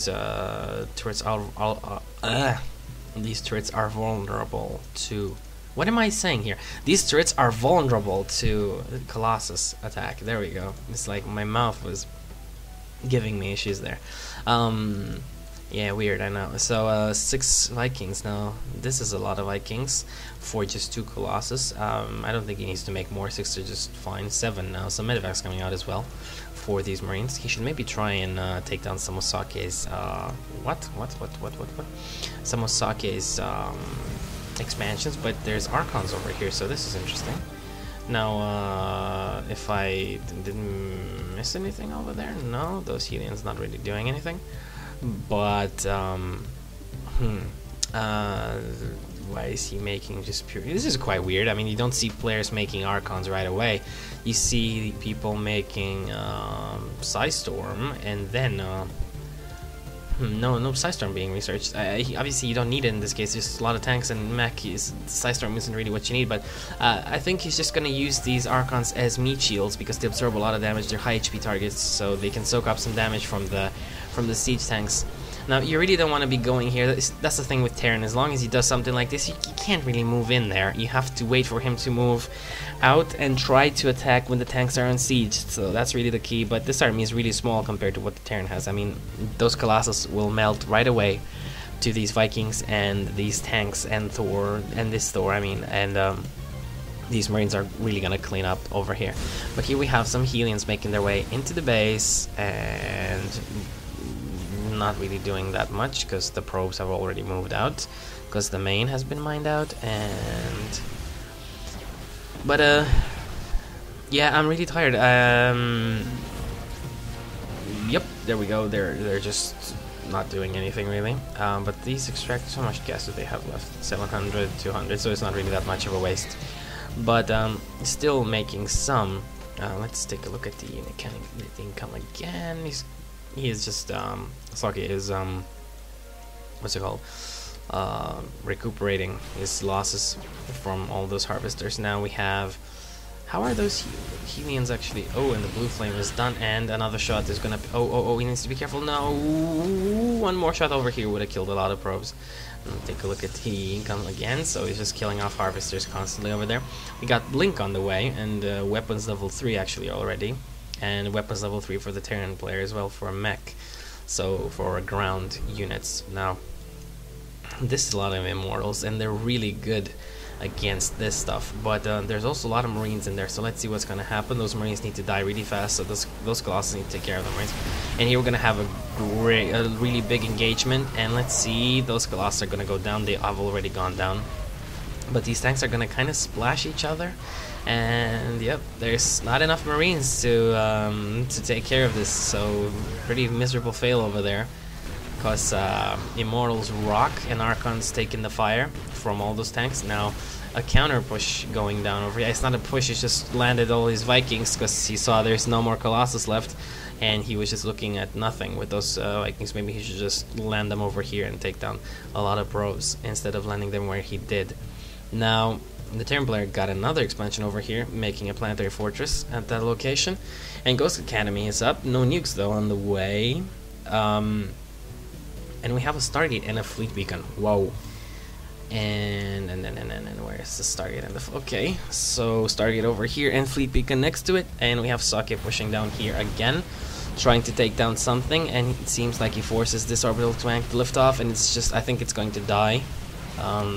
turrets these turrets are vulnerable to. What am I saying here? These turrets are vulnerable to Colossus attack. There we go. It's like my mouth was giving me issues there. Yeah, weird, I know. So 6 Vikings now. This is a lot of Vikings for just 2 Colossus. I don't think he needs to make more. 6 are just fine. 7 now. So Medevac's coming out as well for these Marines. He should maybe try and take down some of Socke's some of Socke's expansions, but there's Archons over here, so this is interesting. Now, if I didn't miss anything over there, no, those Helions not really doing anything. But why is he making just pure? This is quite weird. I mean, you don't see players making Archons right away. You see people making Psystorm, and then no Psystorm being researched. Obviously, you don't need it in this case. There's a lot of tanks and mech. Psystorm isn't really what you need, but I think he's just gonna use these Archons as meat shields because they absorb a lot of damage. They're high HP targets, so they can soak up some damage from the siege tanks. Now, you really don't want to be going here. That's the thing with Terran. As long as he does something like this, you can't really move in there. You have to wait for him to move out and try to attack when the tanks are on siege. So that's really the key. But this army is really small compared to what the Terran has. I mean, those Colossus will melt right away to these Vikings and these tanks and Thor and this Thor. I mean, and these Marines are really gonna clean up over here. But here we have some Helions making their way into the base and not really doing that much because the probes have already moved out because the main has been mined out. And but yeah, I'm really tired. Yep, there we go. They're just not doing anything really. But these extract, how much gas do they have left? 700, 200, so it's not really that much of a waste. But still making some. Let's take a look at the unit income again. He is just Socke is what's it called? Recuperating his losses from all those harvesters. Now we have, how are those Helions actually? Oh, and the blue flame is done, and another shot is gonna. Oh, he needs to be careful. No, one more shot over here would have killed a lot of probes. Take a look at the income again. So he's just killing off harvesters constantly over there. We got Blink on the way, and weapons level 3 actually already. And weapons level 3 for the Terran player as well for a mech, so for ground units. Now, this is a lot of Immortals, and they're really good against this stuff. But there's also a lot of Marines in there, so let's see what's going to happen. Those Marines need to die really fast, so those Colossus need to take care of the Marines. And here we're going to have a really big engagement, and let's see, those Colossus are going to go down. They have already gone down. But these tanks are going to kind of splash each other. And yep, there's not enough Marines to take care of this, so pretty miserable fail over there. Because Immortals rock and Archons taking the fire from all those tanks. Now a counter push going down over here. It's not a push, it's just landed all his Vikings because he saw there's no more Colossus left, and he was just looking at nothing with those Vikings. Maybe he should just land them over here and take down a lot of probes instead of landing them where he did. Now the Terran player got another expansion over here, making a planetary fortress at that location. And Ghost Academy is up. No nukes though on the way. And we have a Stargate and a fleet beacon. Whoa. And where's the Stargate and the okay? So Stargate over here and fleet beacon next to it, and we have Socke pushing down here again, trying to take down something, and it seems like he forces this orbital tank to lift off, and it's just, I think it's going to die.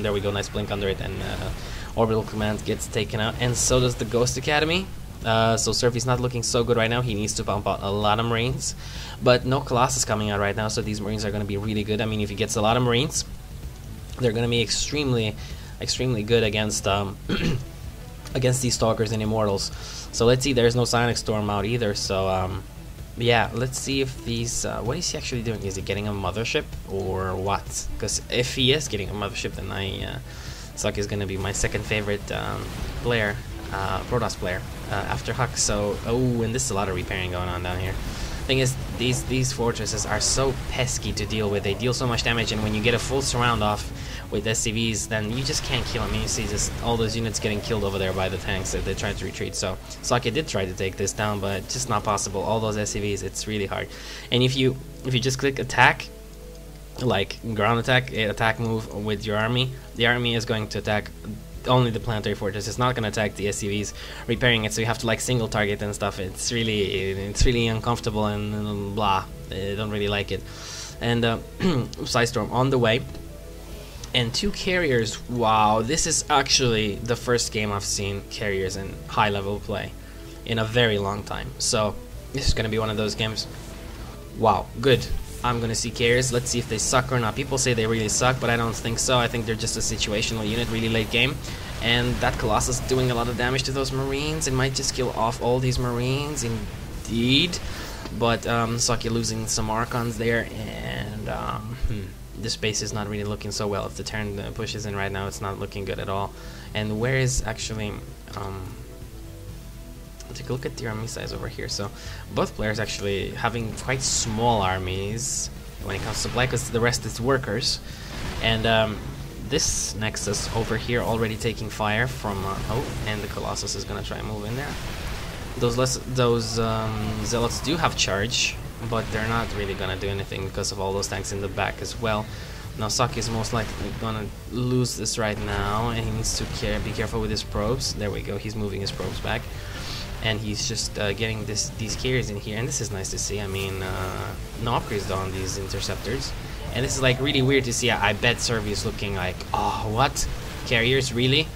There we go, nice blink under it, and orbital command gets taken out, and so does the Ghost Academy. So Servy's not looking so good right now. He needs to pump out a lot of Marines, but no Colossus coming out right now, so these Marines are going to be really good. I mean, if he gets a lot of Marines, they're going to be extremely good against against these Stalkers and Immortals. So let's see, there's no Sonic Storm out either, so yeah, let's see if these what is he actually doing? Is he getting a mothership or what? Because if he is getting a mothership, then Socke is going to be my second favorite player, Protoss player, after Huck. So, oh, and this is a lot of repairing going on down here. Thing is, these fortresses are so pesky to deal with. They deal so much damage, and when you get a full surround off with SCVs, then you just can't kill them. You see just all those units getting killed over there by the tanks that they tried to retreat. So Socke did try to take this down, but just not possible. All those SCVs, it's really hard. And if you just click attack, like ground attack move with your army, the army is going to attack only the planetary fortress. It's not going to attack the SCVs repairing it, so you have to like single target and stuff. It's really uncomfortable and blah. I don't really like it. And Psystorm on the way, and 2 carriers. Wow, this is actually the first game I've seen carriers in high level play in a very long time, so this is going to be one of those games. Wow, good. I'm gonna see carriers. Let's see if they suck or not. People say they really suck, but I don't think so. I think they're just a situational unit, really late game. And that Colossus doing a lot of damage to those Marines. It might just kill off all these Marines, indeed. But Socke losing some Archons there, and this base is not really looking so well. If the turn pushes in right now, it's not looking good at all. And where is actually... take a look at the army size over here. So both players actually having quite small armies when it comes to supply, because the rest is workers. And this Nexus over here already taking fire from oh, and the Colossus is gonna try and move in there. Those Zealots do have charge, but they're not really gonna do anything because of all those tanks in the back as well. Now Socke is most likely gonna lose this right now, and he needs to be careful with his probes. There we go, he's moving his probes back. And he's just getting these carriers in here, and this is nice to see. I mean, no upgrades on these interceptors, and this is like really weird to see. I bet Servy is looking like, oh, what? Carriers, really?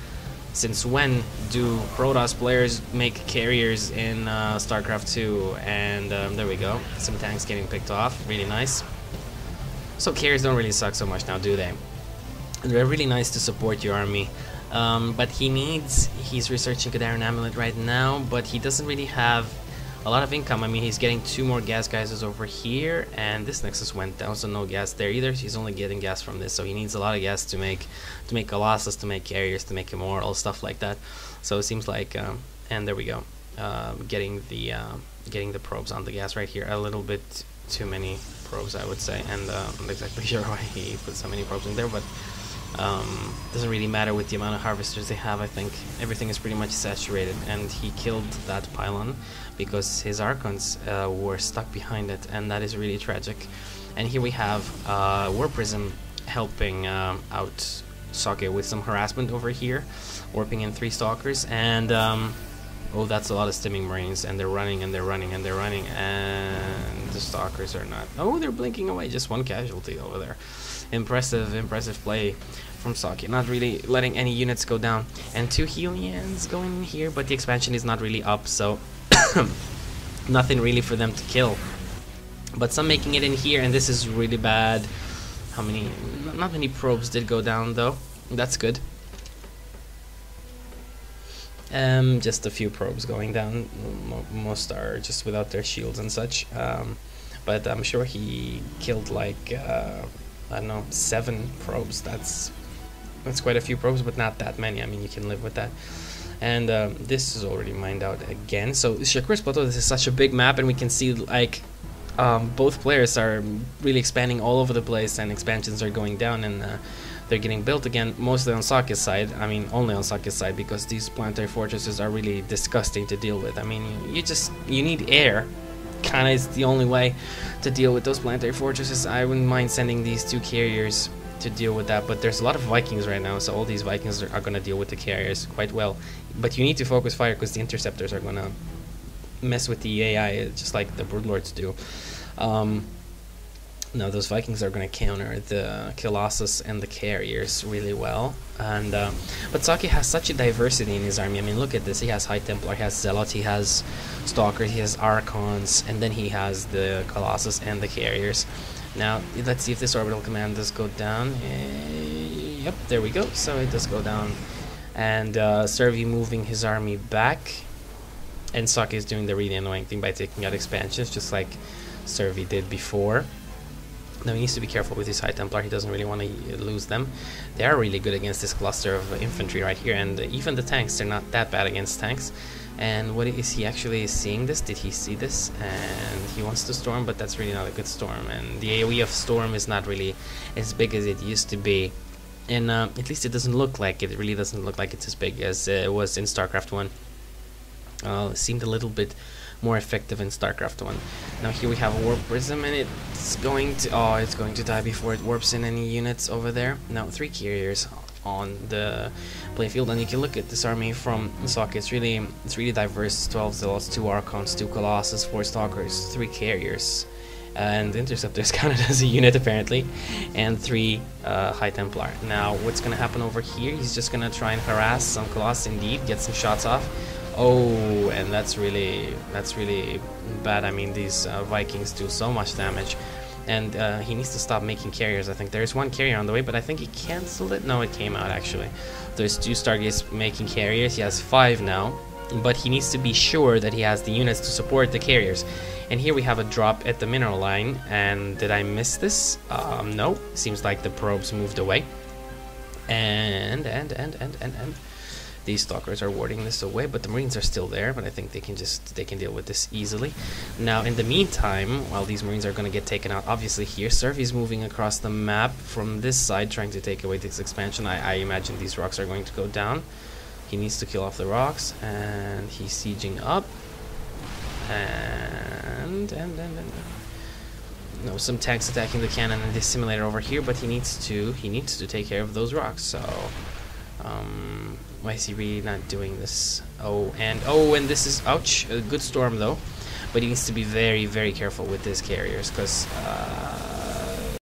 Since when do Protoss players make carriers in StarCraft 2? And there we go, some tanks getting picked off, really nice. So carriers don't really suck so much now, do they? They're really nice to support your army. But he's researching Kadaran Amulet right now, but he doesn't really have a lot of income. I mean, he's getting 2 more gas geysers over here, and this Nexus went down, so no gas there either. He's only getting gas from this, so he needs a lot of gas to make Colossus, to make carriers, to make Immortal, stuff like that. So it seems like, and there we go, getting the probes on the gas right here. A little bit too many probes, I would say, and I'm not exactly sure why he put so many probes in there, but doesn't really matter with the amount of harvesters they have. I think everything is pretty much saturated, and he killed that pylon because his Archons were stuck behind it, and that is really tragic. And here we have War Prism helping out Socke with some harassment over here, warping in 3 Stalkers, and oh, that's a lot of Stimming Marines, and they're running and they're running and they're running, and the Stalkers are not. Oh, they're blinking away, just 1 casualty over there. Impressive play from Socke, not really letting any units go down. And 2 Helians going in here, but the expansion is not really up, so nothing really for them to kill. But some making it in here, and this is really bad. How many? Not many probes did go down though. That's good. Just a few probes going down. Most are just without their shields and such. But I'm sure he killed like I don't know, 7 probes. That's quite a few probes, but not that many. I mean, you can live with that. And this is already mined out again. So Shakur's Plateau, this is such a big map, and we can see like both players are really expanding all over the place, and expansions are going down, and they're getting built again, mostly on Socke's side. I mean, only on Socke's side, because these planetary fortresses are really disgusting to deal with. I mean, you need air. Kinda is the only way to deal with those planetary fortresses. I wouldn't mind sending these 2 carriers to deal with that, but there's a lot of Vikings right now, so all these Vikings are going to deal with the carriers quite well. But you need to focus fire, because the interceptors are going to mess with the AI just like the Broodlords do. Now those Vikings are going to counter the Colossus and the carriers really well. And but Socke has such a diversity in his army. I mean, look at this. He has High Templar, he has Zealot, he has Stalkers, he has Archons, and then he has the Colossus and the carriers. Now let's see if this orbital command does go down. Yep, there we go. So it does go down. And Servy moving his army back, and Socke is doing the really annoying thing by taking out expansions, just like Servy did before. Now he needs to be careful with his High Templar. He doesn't really want to lose them. They are really good against this cluster of infantry right here, and even the tanks, they're not that bad against tanks. And what is he actually seeing this? Did he see this? And he wants to storm, but that's really not a good storm. And the AoE of storm is not really as big as it used to be. And at least it doesn't look like it. It really doesn't look like it's as big as it was in StarCraft 1. It seemed a little bit more effective in StarCraft 1. Now here we have a Warp Prism, and it's going to die before it warps in any units over there. Now 3 carriers on the playfield, and you can look at this army from Socke. It's really diverse. 12 Zealots, 2 Archons, 2 Colossus, 4 Stalkers, 3 carriers, and Interceptors counted as a unit apparently, and 3 High Templar. Now what's gonna happen over here? He's just gonna try and harass some Colossus, indeed, get some shots off. Oh, and that's really bad. I mean, these Vikings do so much damage, and he needs to stop making carriers. I think there's 1 carrier on the way, but I think he canceled it. No, it came out actually. There's 2 Stargates making carriers. He has 5 now, but he needs to be sure that he has the units to support the carriers. And here we have a drop at the mineral line. And did I miss this? No. Seems like the probes moved away. And these Stalkers are warding this away, but the Marines are still there, but I think they can deal with this easily. Now in the meantime, while these Marines are going to get taken out, obviously here Servy is moving across the map from this side, trying to take away this expansion. I imagine these rocks are going to go down. He needs to kill off the rocks, and he's sieging up. And no, some tanks attacking the cannon and the simulator over here, but he needs to take care of those rocks. So why is he really not doing this? And this is, ouch, a good storm though, but he needs to be very, very careful with his carriers, because